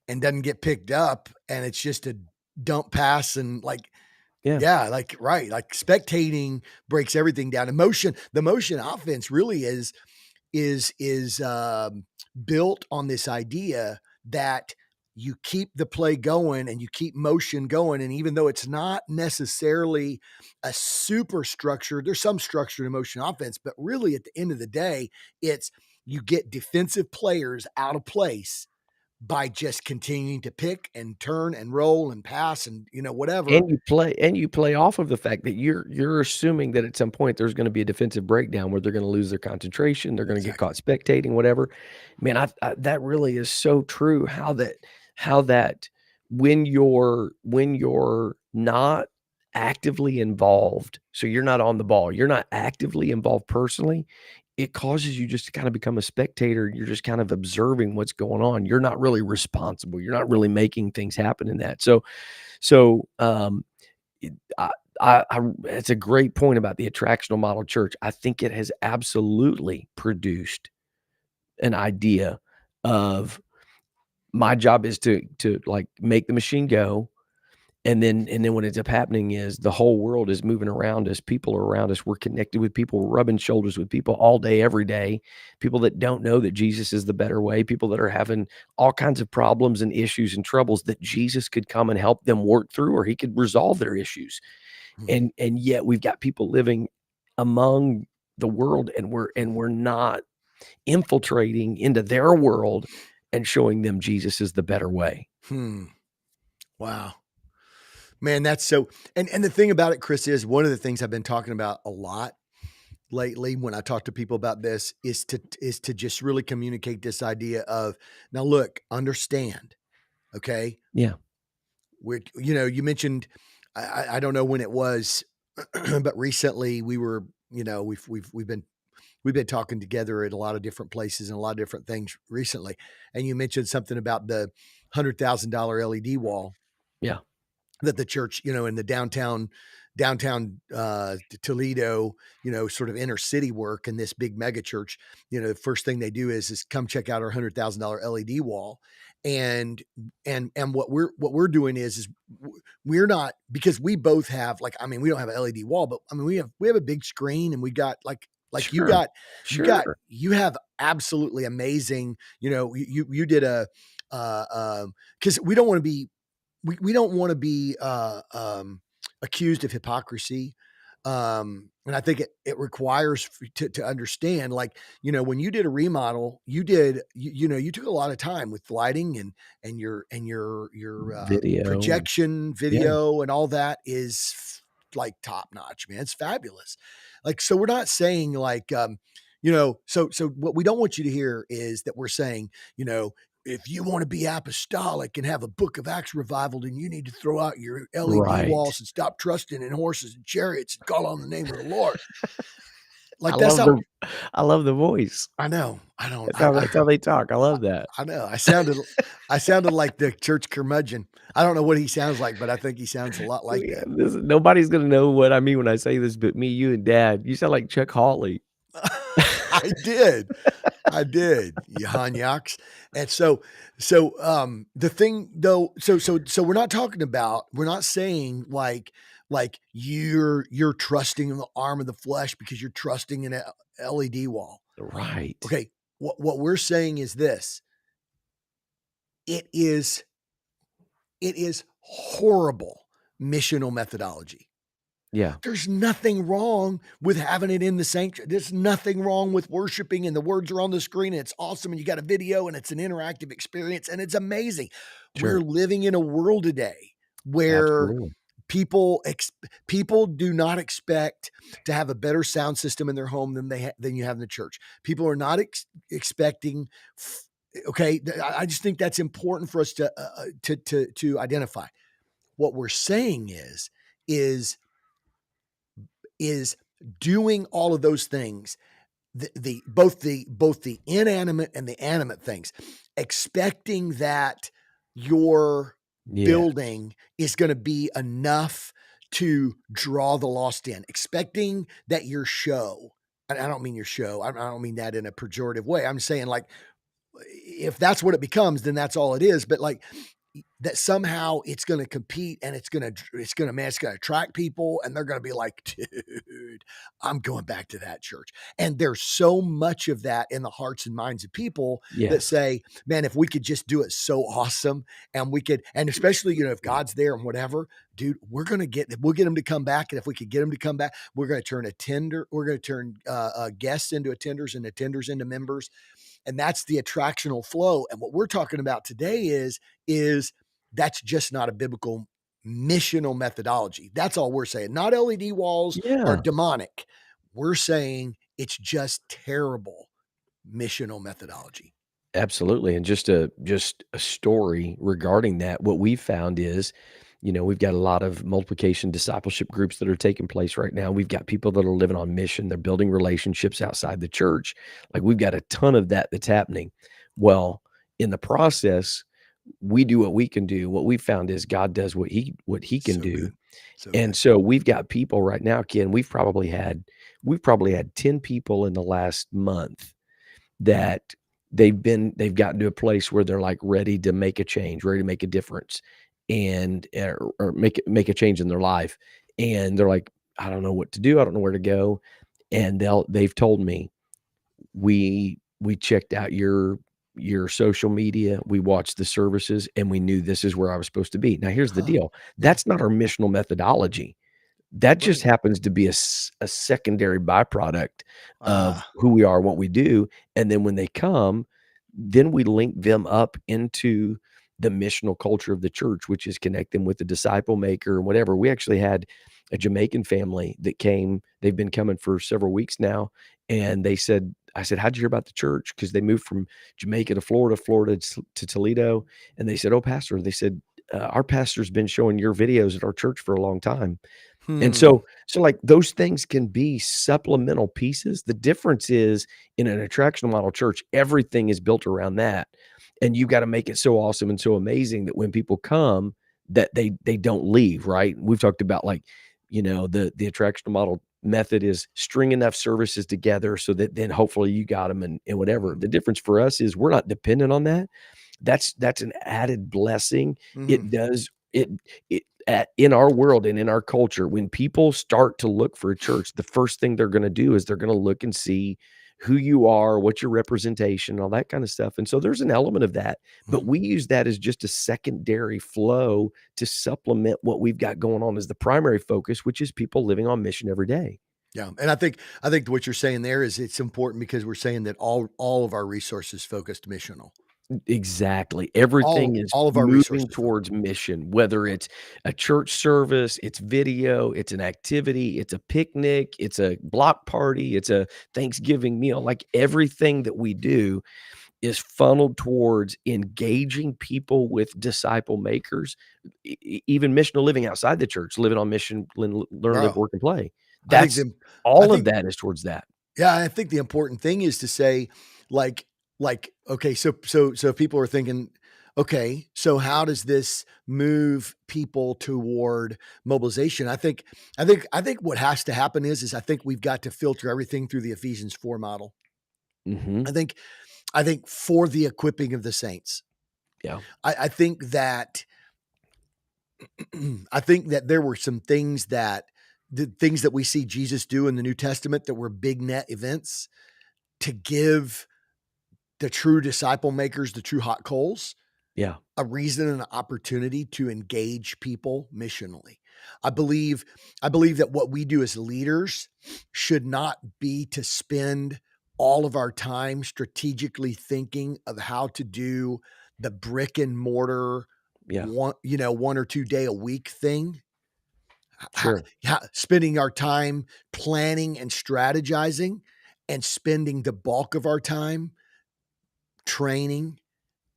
A: and doesn't get picked up, and it's just a dump pass and, like,
B: Yeah,
A: yeah, like, right, like, spectating breaks everything down. The motion offense really is built on this idea that you keep the play going and you keep motion going, and even though it's not necessarily a super structure, there's some structure to motion offense, but really at the end of the day, it's you get defensive players out of place by just continuing to pick and turn and roll and pass and, whatever.
B: And you play off of the fact that you're assuming that at some point there's gonna be a defensive breakdown where they're gonna lose their concentration, they're gonna get caught
A: Exactly.
B: spectating, whatever. Man, I that really is so true how that when you're not actively involved, so you're not on the ball, you're not actively involved personally, it causes you just to kinda become a spectator, you're just kind of observing what's going on, you're not really responsible, you're not really making things happen in that. So, it I it's a great point about the attractional model church. I think it has absolutely produced an idea of my job is to, like, make the machine go, and then what ends up happening is the whole world is moving around us, people are around us, we're connected with people, we're rubbing shoulders with people all day, every day, people that don't know that Jesus is the better way, people that are having all kinds of problems and issues and troubles that Jesus could come and help them work through, or he could resolve their issues.
A: Mhm.
B: And yet we've got people living among the world, and we're not infiltrating into their world and showing them Jesus is the better way.
A: Hmm. Wow. Man, that's so and the thing about it, Chris, is one of the things I've been talking about a lot lately when I talk to people about this is to just really communicate this idea of, now look, understand, okay?
B: Yeah,
A: You mentioned, I don't know when it was, but recently we were, we've been talking together at a lot of different places and a lot of different things recently. And you mentioned something about the $100,000 LED wall
B: yeah,
A: that the church, in the downtown Toledo, sort of inner city work, and this big mega church, the first thing they do is come check out our $100,000 LED wall. And what we're doing is we're not, because we both have, like, I mean, we don't have an LED wall, but I mean, we have a big screen, and we got like you
B: sure,
A: got
B: sure,
A: you have absolutely amazing, you did a because we don't want to be accused of hypocrisy. And I think it requires to understand, like, when you did a remodel, you took a lot of time with lighting and your
B: video, and
A: projection
B: yeah,
A: video and all that is like top notch, man. It's fabulous. Like, so we're not saying like, so what we don't want you to hear is that we're saying, if you want to be apostolic and have a book of Acts revival, then you need to throw out your LED
B: right.
A: walls and stop trusting in horses and chariots and call on the name of the Lord.
B: I
A: Like, that's
B: love
A: not.
B: the voice.
A: I know. I don't.
B: That's how they talk. I love that.
A: I know. I sounded like the church curmudgeon. I don't know what he sounds like, but I think he sounds a lot like
B: Yeah,
A: that.
B: nobody's gonna know what I mean when I say this, but me, you, and dad. You sound like Chuck Hawley.
A: I did. I did, you hanyaks. And the thing though, so we're not saying like you're trusting in the arm of the flesh because you're trusting in a LED wall.
B: Right.
A: Okay. What we're saying is this: it is it is horrible missional methodology.
B: Yeah.
A: There's nothing wrong with having it in the sanctuary. There's nothing wrong with worshiping and the words are on the screen and it's awesome and you got a video and it's an interactive experience and it's amazing. We're
B: Sure.
A: living in a world today where
B: Absolutely.
A: people people do not expect to have a better sound system in their home than you have in the church. People are not expecting okay, I just think that's important for us to identify. What we're saying is is doing all of those things, the inanimate and the animate things, expecting that your
B: Yeah.
A: building is going to be enough to draw the lost in, expecting that your show, and I don't mean your show, I don't mean that in a pejorative way. I'm saying, like, if that's what it becomes, then that's all it is. But like, that somehow it's going to compete and it's going to attract people and they're going to be like, dude, I'm going back to that church. And there's so much of that in the hearts and minds of people that
B: Yes.
A: say, man, if we could just do it so awesome, and we could, and especially, if God's there and whatever, dude, we'll get them to come back. And if we could get them to come back, we're going to turn guests into attenders and attenders into members. and that's the attractional flow. And what we're talking about today is that's just not a biblical missional methodology. That's all we're saying. Not LED walls are
B: Yeah.
A: demonic. We're saying it's just terrible missional methodology.
B: Absolutely, and just a story regarding that, what we've found is, we've got a lot of multiplication discipleship groups that are taking place right now. We've got people that are living on mission, they're building relationships outside the church. Like, we've got a ton of that that's happening. Well, in the process, we do what we can do. What we've found is God does what he can
A: So
B: do.
A: good. So
B: And
A: good.
B: so we've got people right now, Ken, we've probably had 10 people in the last month
A: Mhm.
B: that they've gotten to a place where they're, like, ready to make a change, ready to make a difference, and or make a change in their life, and they're like, "I don't know what to do, I don't know where to go," and they've told me, "We checked out your social media, we watched the services, and we knew this is where I was supposed to be." Now here's the
A: Huh.
B: deal,
A: Yeah.
B: that's not our missional methodology. That just
A: Right.
B: happens to be a secondary byproduct of
A: Ah.
B: who we are, what we do, and then when they come, then we link them up into the missional culture of the church, which is connect them with the disciple maker and whatever. We actually had a Jamaican family that came, they've been coming for several weeks now, and I said, "How'd you hear about the church?" Because they moved from Jamaica to Florida, Florida to Toledo, and they said, "Oh, pastor," they said, "Our pastor's been showing your videos at our church for a long time." And
A: Hmm.
B: so, like, those things can be supplemental pieces. The difference is in an attractional model church, everything is built around that, and you gotta make it so awesome and so amazing that when people come, that they don't leave, right? We've talked about, like, the attractional model method is string enough services together so that then hopefully you got them and whatever.
A: Mhm.
B: The difference for us is we're not dependent on that. That's an added blessing.
A: Mhm.
B: It does it at in our world and in our culture, when people start to look for a church, the first thing they're gonna do is they're gonna look and see who you are, what's your representation, all that kinda stuff, and so there's an element of that, but
A: Mhm.
B: we use that as just a secondary flow to supplement what we've got going on as the primary focus, which is people living on mission every day.
A: Yeah, and I think what you're saying there is it's important because we're saying that all of our resources focused missional.
B: Exactly. Everything is
A: All of our
B: moving
A: resources focused.
B: towards mission, whether it's a church service, it's video, it's an activity, it's a picnic, it's a block party, it's a Thanksgiving meal. Like, everything that we do is funneled towards engaging people with disciple makers, even missional living outside the church, living on mission, learn, live,
A: Bro,
B: work, and play.
A: I think
B: That's
A: the I
B: all of
A: think
B: that is towards that.
A: yeah, I think the important thing is to say, like okay, so if people are thinking, okay, so how does this move people toward mobilization? I think what has to happen is I think we've got to filter everything through the Ephesians 4 model.
B: Mhm.
A: I think I think for the equipping of the saints.
B: Yeah.
A: I think that I think that there were some things that the things that we see Jesus do in the New Testament that were big net events to give the true disciple makers, the true hot coals,
B: Yeah.
A: a reason and an opportunity to engage people missionally. I believe I believe that what we do as leaders should not be to spend all of our time strategically thinking of how to do the brick and mortar
B: Yeah.
A: 1 or 2 day a week thing. Ho
B: Sure.
A: Spending our time planning and strategizing and spending the bulk of our time training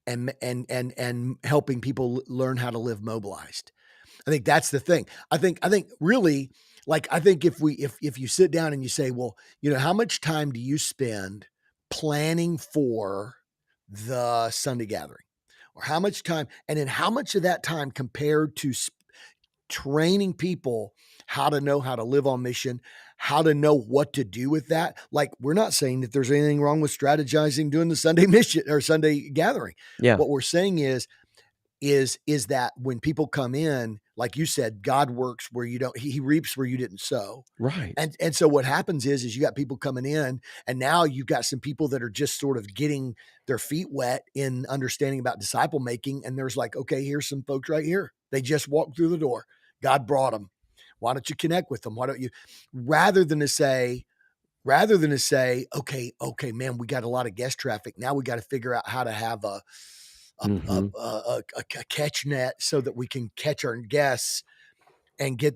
A: and helping people learn how to live mobilized. I think that's the thing. I think really, like, I think if you sit down and you say, well, how much time do you spend planning for the Sunday gathering? Or how much time, and then how much of that time compared to training people how to know how to live on mission, how to know what to do with that. Like, we're not saying that there's anything wrong with strategizing doing the Sunday mission or Sunday gathering.
B: Yeah.
A: What we're saying is that when people come in, like you said, God works where you don't, he reaps where you didn't sow.
B: Right.
A: And so what happens is you got people coming in, and now you've got some people that are just sort of getting their feet wet in understanding about disciple making. And there's like, okay, here's some folks right here. They just walked through the door. God brought them. Why don't you connect with them? Why don't you, rather than to say, rather than to say, okay, man, we got a lot of guest traffic. Now we got to figure out how to have
B: Mhm.
A: a catch net so that we can catch our guests and get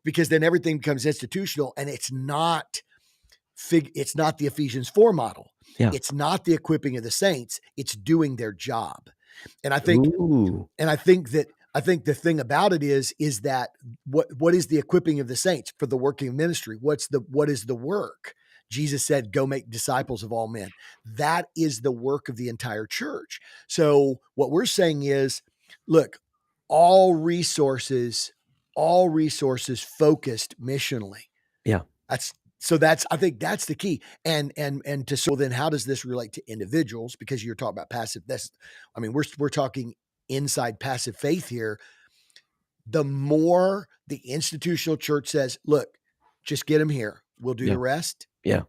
A: because then everything becomes institutional and it's not the Ephesians 4 model.
B: Yeah.
A: It's not the equipping of the saints. It's doing their job. And I think
B: Ooh.
A: I think the thing about it is that what is the equipping of the saints for the working of ministry? What is the work? Jesus said, "Go make disciples of all men." That is the work of the entire church. So what we're saying is, look, all resources, all resources focused missionally.
B: Yeah.
A: That's that's I think that's the key. And to so then how does this relate to individuals? Because you're talking about passive. I mean, we're talking inside passive faith here. The more the institutional church says, look, just get them here. We'll do
B: Yeah.
A: the rest.
B: Yeah.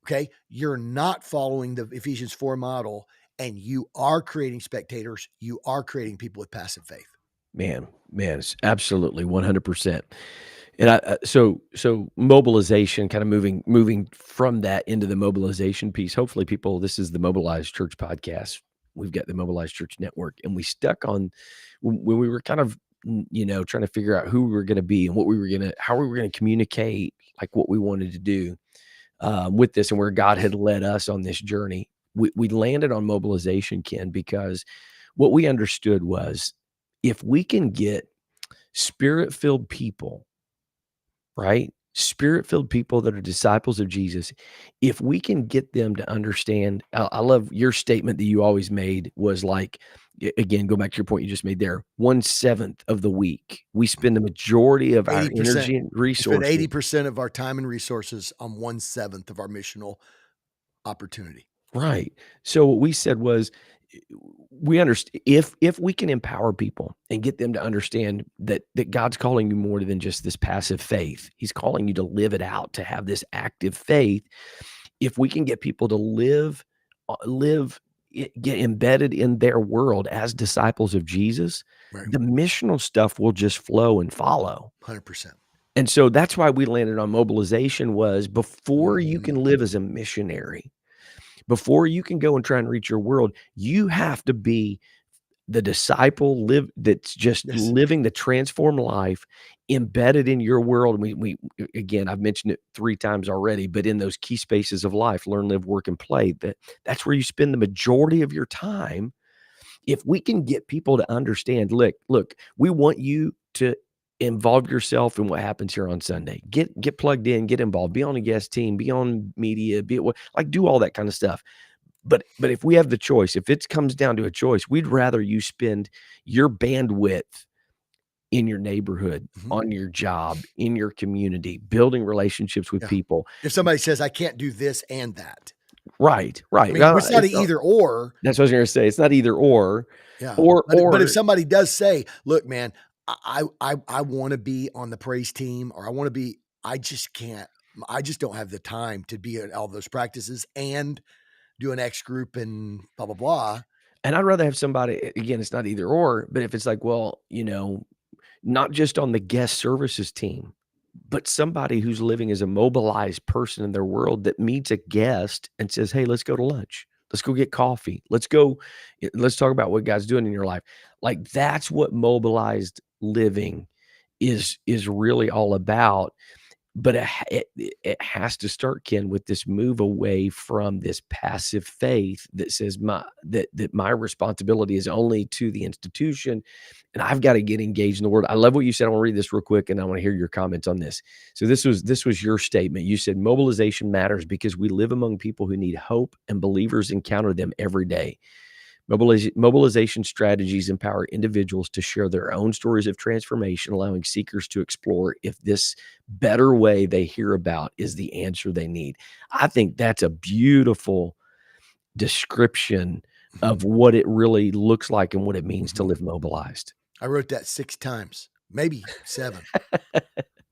A: Okay. You're not following the Ephesians 4 model and you are creating spectators. You are creating people with passive faith.
B: Man, it's absolutely 100%. And so mobilization, kind of moving from that into the mobilization piece. Hopefully, people, this is the Mobilized Church podcast. We've got the Mobilized Church Network, and we stuck on when we were kind of trying to figure out who we were going to be and how we were going to communicate, like what we wanted to do with this, and where God had led us on this journey. We landed on mobilization, Ken, because what we understood was if we can get spirit-filled people, right? Spirit-filled people that are disciples of Jesus, if we can get them to understand, I love your statement that you always made was like, again, go back to your point you just made there, 1/7 of the week, we spend the majority of our
A: 80%.
B: energy and
A: We spend
B: resources.
A: 80% of our time and resources on 1/7 of our missional opportunity.
B: Right. So what we said was, we understand if we can empower people and get them to understand that God's calling you more than just this passive faith. He's calling you to live it out, to have this active faith. If we can get people to get embedded in their world as disciples of Jesus,
A: Right.
B: the missional stuff will just flow and follow.
A: 100%.
B: And so that's why we landed on mobilization was before you can
A: Mhm.
B: live as a missionary, before you can go and try and reach your world, you have to be the disciple that's just
A: Yes.
B: living the transformed life embedded in your world. And we again, I've mentioned it 3 times already, but in those key spaces of life, learn, live, work, and play, that's where you spend the majority of your time. If we can get people to understand, look, we want you to involve yourself in what happens here on Sunday. Get plugged in, get involved, be on a guest team, be on media, like do all that kind of stuff. But if we have the choice, if it comes down to a choice, we'd rather you spend your bandwidth in your neighborhood,
A: Mhm.
B: on your job, in your community, building relationships with
A: Yeah.
B: people.
A: If somebody says, "I can't do this and that."
B: Right,
A: I
B: right.
A: mean, it's not a either or.
B: That's what I was gonna say. It's not either or,
A: Yeah. But if
B: or
A: somebody does say, "Look, man, I wanna be on the praise team or I wanna be I just can't. I just don't have the time to be at all those practices and do an X group and blah, blah, blah."
B: and I'd rather have somebody, again, it's not either or, but if it's like, well, not just on the guest services team, but somebody who's living as a mobilized person in their world that meets a guest and says, "Hey, let's go to lunch. Let's go get coffee. Let's talk about what God's doing in your life." Like that's what mobilized living is really all about. But it has to start, Ken, with this move away from this passive faith that says that my responsibility is only to the institution, and I've got to get engaged in the world. I love what you said. I want to read this real quick, and I want to hear your comments on this. So this was your statement. You said mobilization matters because we live among people who need hope, and believers encounter them every day. Mobilization strategies empower individuals to share their own stories of transformation, allowing seekers to explore if this better way they hear about is the answer they need. I think that's a beautiful description
A: Mhm,
B: of what it really looks like and what it means to
A: mhm.
B: live mobilized.
A: I wrote that 6 times, maybe 7.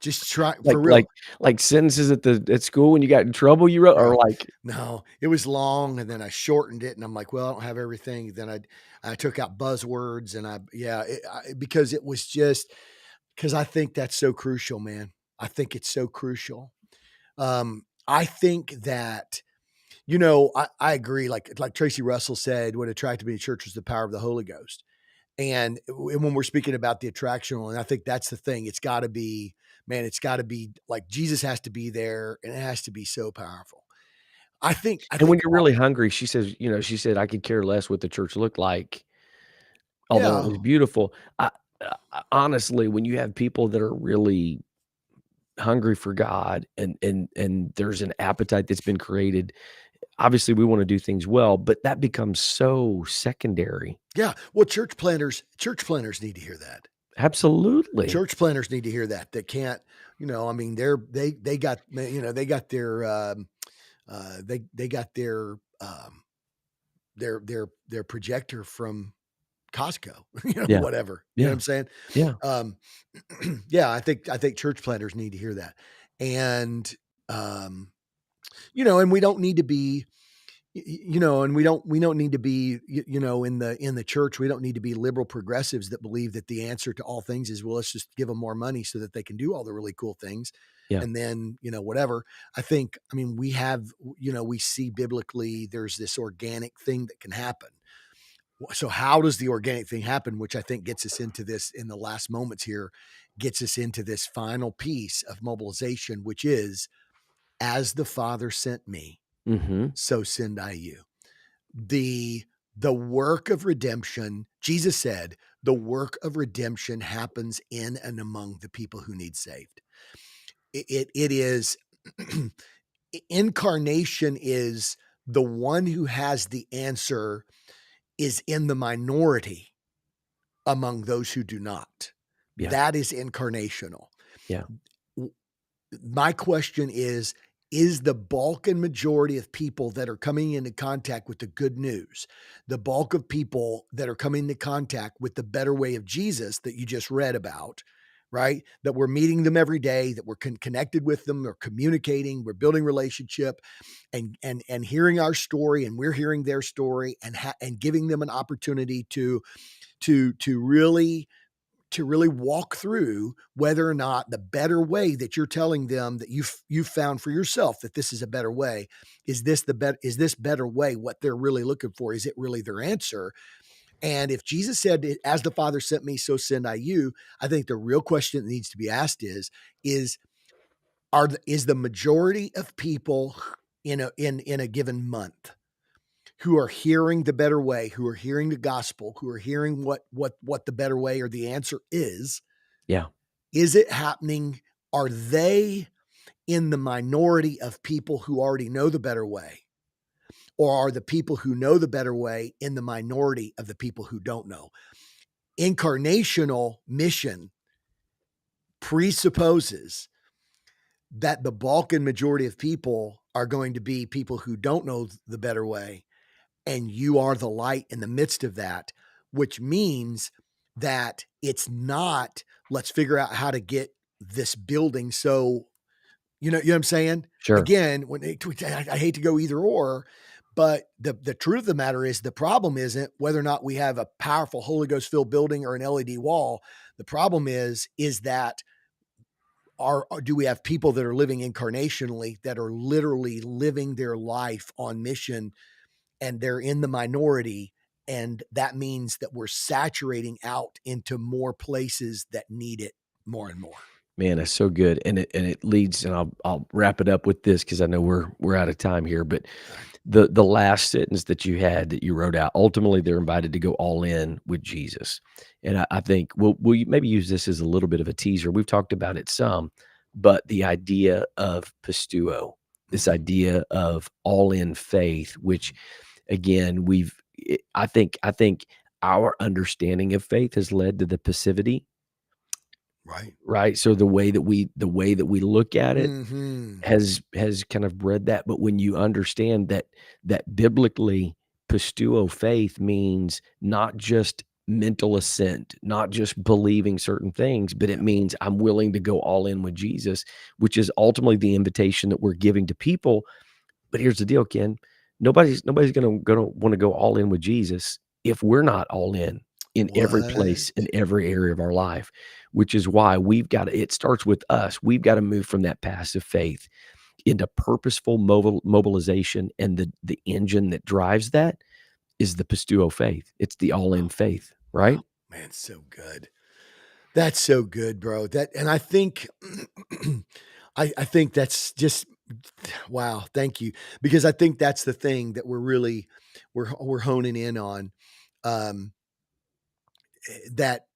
A: Just try
B: Like
A: for
B: like
A: real.
B: like sentences at school when you got in trouble you wrote,
A: Yeah.
B: or like
A: No, it was long and then I shortened it and I'm like, well, I don't have everything. Then I took out buzzwords and because it was just because I think that's so crucial, man. I think it's so crucial. I think that, I agree. Like Tracy Russell said, what attracted me to church was the power of the Holy Ghost. And when we're speaking about the attractional, and I think that's the thing, it's got to be, man, it's got to be like Jesus has to be there, and it has to be so powerful. I
B: And when
A: think,
B: you're really hungry, she says, she said, "I could care less what the church looked like, although it
A: yeah,
B: was beautiful." I honestly, when you have people that are really hungry for God and there's an appetite that's been created, obviously we wanna do things well, but that becomes so secondary.
A: yeah. Well, church planners need to hear that.
B: Absolutely.
A: Church planners need to hear that. They can't, I mean, they got, they got their, they got their projector from Costco,
B: Yeah.
A: whatever. You know what
B: Yeah.
A: I'm saying?
B: Yeah.
A: Um, yeah, I think church planners need to hear that. And, um, and we don't need to be, and we don't need to be, in the church, we don't need to be liberal progressives that believe that the answer to all things is, well, let's just give them more money so that they can do all the really cool things.
B: Yeah.
A: And then, whatever. I mean, we see biblically there's this organic thing that can happen. So how does the organic thing happen, which I think gets us into this in the last moments here, gets us into this final piece of mobilization, which is, as the Father sent me,
B: Mhm.
A: so send I you. The work of redemption, Jesus said, the work of redemption happens in and among the people who need saved. It is incarnation is the one who has the answer is in the minority among those who do not.
B: Yeah.
A: That is incarnational.
B: Yeah.
A: My question is the bulk and majority of people that are coming into contact with the good news, the bulk of people that are coming into contact with the better way of Jesus that you just read about, right? That we're meeting them every day, that we're connected with them, or communicating, we're building relationship, and hearing our story, and we're hearing their story, and giving them an opportunity to really walk through whether or not the better way that you're telling them that you've found for yourself that this is a better way, is this better way what they're really looking for, is it really their answer? And if Jesus said, as the Father sent me, so send I you, I think the real question that needs to be asked is is the majority of people in a given month who are hearing the better way, who are hearing the gospel, who are hearing what the better way or the answer
B: Yeah.
A: is it happening? Are they in the minority of people who already know the better way? Or are the people who know the better way in the minority of the people who don't know? Incarnational mission presupposes that the bulk and majority of people are going to be people who don't know the better way, and you are the light in the midst of that, which means that it's not, let's figure out how to get this building. So, you know what I'm saying?
B: Sure.
A: Again, I hate to go either or, but the truth of the matter is the problem isn't whether or not we have a powerful Holy Ghost filled building or an LED wall. The problem is that do we have people that are living incarnationally, that are literally living their life on mission, and they're in the minority, and that means that we're saturating out into more places that need it more and more.
B: Man, that's so good, and it leads, and I'll wrap it up with this because I know we're out of time here, but the last sentence that you had that you wrote out, ultimately, they're invited to go all in with Jesus, and I think we'll maybe use this as a little bit of a teaser. We've talked about it some, but the idea of pisteuo, this
A: Mhm.
B: idea of all in faith, which again, I think our understanding of faith has led to the passivity.
A: Right.
B: Right? So the way that we look at it
A: Mhm.
B: has kind of bred that, but when you understand that biblically, pisteuo faith means not just mental assent, not just believing certain things, but it
A: Yeah.
B: means I'm willing to go all in with Jesus, which is ultimately the invitation that we're giving to people. But here's the deal, Ken. Nobody's gonna wanna go all in with Jesus if we're not all in every place,
A: What?
B: in every area of our life, which is why it starts with us. We've gotta move from that passive faith into purposeful mobilization, and the engine that drives that is the pisteuo faith. It's the all-in faith,
A: Wow,
B: right?
A: man, so good. That's so good, bro. That and I think I think that's just wow, thank you. Because I think that's the thing that we're really we're honing in on. Um that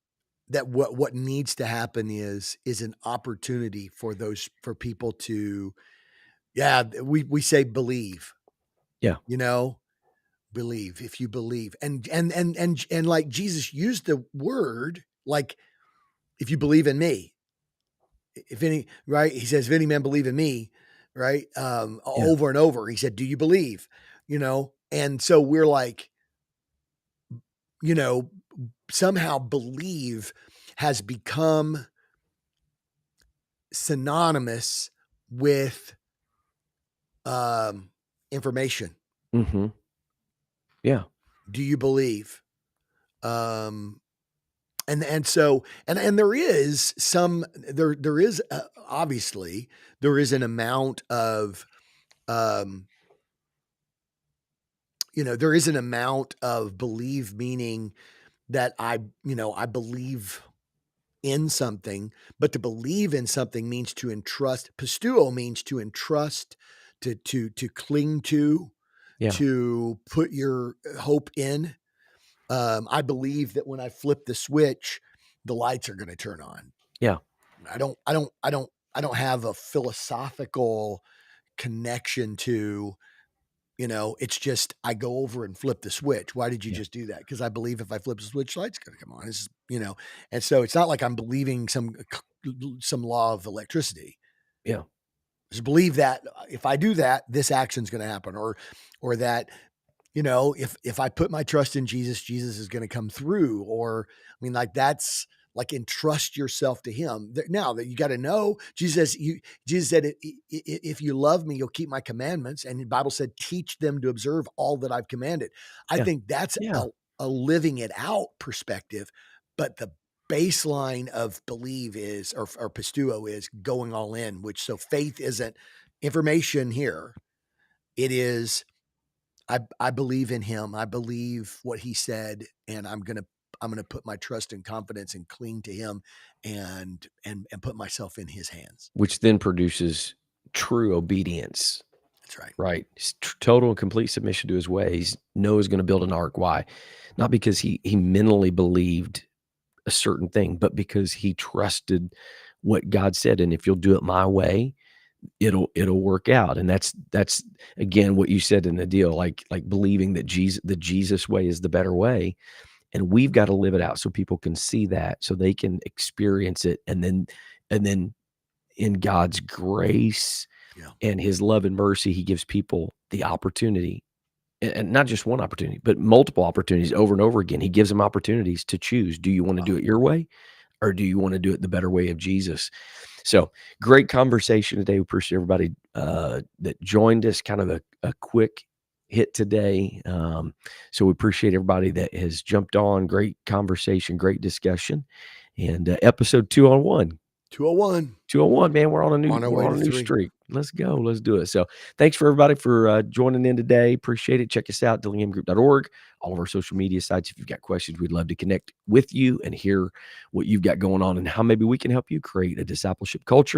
A: what needs to happen is an opportunity for those for people to yeah, we say believe,
B: Yeah.
A: you know, believe if you believe. And like Jesus used the word like if you believe in me, if any right, he says if any man believe in me, right?
B: Yeah.
A: Over and over. He said, "Do you believe?" You know? And so we're like, you know, somehow believe has become synonymous with information.
B: Mhm. Yeah.
A: Do you believe? Um, and so and there is some there is obviously there is an amount of um, there is an amount of believe meaning that I believe in something, but to believe in something means to entrust. Pisteuo means to entrust, to cling
B: Yeah.
A: to put your hope in. I believe that when I flip the switch, the lights are going to turn on.
B: Yeah.
A: I don't have a philosophical connection to, it's just I go over and flip the switch. Why did you
B: Yeah.
A: just do that? Because I believe if I flip the switch, light's going to come on. And so it's not like I'm believing some law of electricity.
B: Yeah.
A: Just believe that if I do that, this action's going to happen, or that if I put my trust in Jesus, Jesus is going to come through. Or, I mean, like that's like entrust yourself to Him. Now that you got to know, Jesus said, if you love me, you'll keep my commandments. And the Bible said, teach them to observe all that I've commanded. I
B: Yeah.
A: think that's
B: Yeah.
A: a living it out perspective. But the baseline of believe is, or pisteuo is going all in, which so faith isn't information here. It is I believe in him. I believe what he said, and I'm gonna put my trust and confidence and cling to him, and put myself in his hands.
B: Which then produces true obedience,
A: That's right.
B: right? Total and complete submission to his ways. Noah's gonna build an ark. Why? Not because he mentally believed a certain thing, but because he trusted what God said, and if you'll do it my way, it'll work out. And that's again what you said in the deal, like believing that the Jesus way is the better way, and we've got to live it out so people can see that, so they can experience it, and then in God's grace
A: Yeah.
B: and his love and mercy, he gives people the opportunity, and not just one opportunity, but multiple opportunities over and over again. He gives them opportunities to choose. Do you want to
A: Wow.
B: do it your way, or do you want to do it the better way of Jesus? So great conversation today. We appreciate everybody that joined us. Kind of a quick hit today. So we appreciate everybody that has jumped on. Great conversation, great discussion, and episode 201.
A: 201.
B: 201, man. We're on a new
A: On our
B: we're
A: way
B: on
A: to
B: a new
A: 3.
B: streak. Let's go. Let's do it. So thanks for everybody for joining in today. Appreciate it. Check us out, dillinghamgroup.org, all of our social media sites. If you've got questions, we'd love to connect with you and hear what you've got going on and how maybe we can help you create a discipleship culture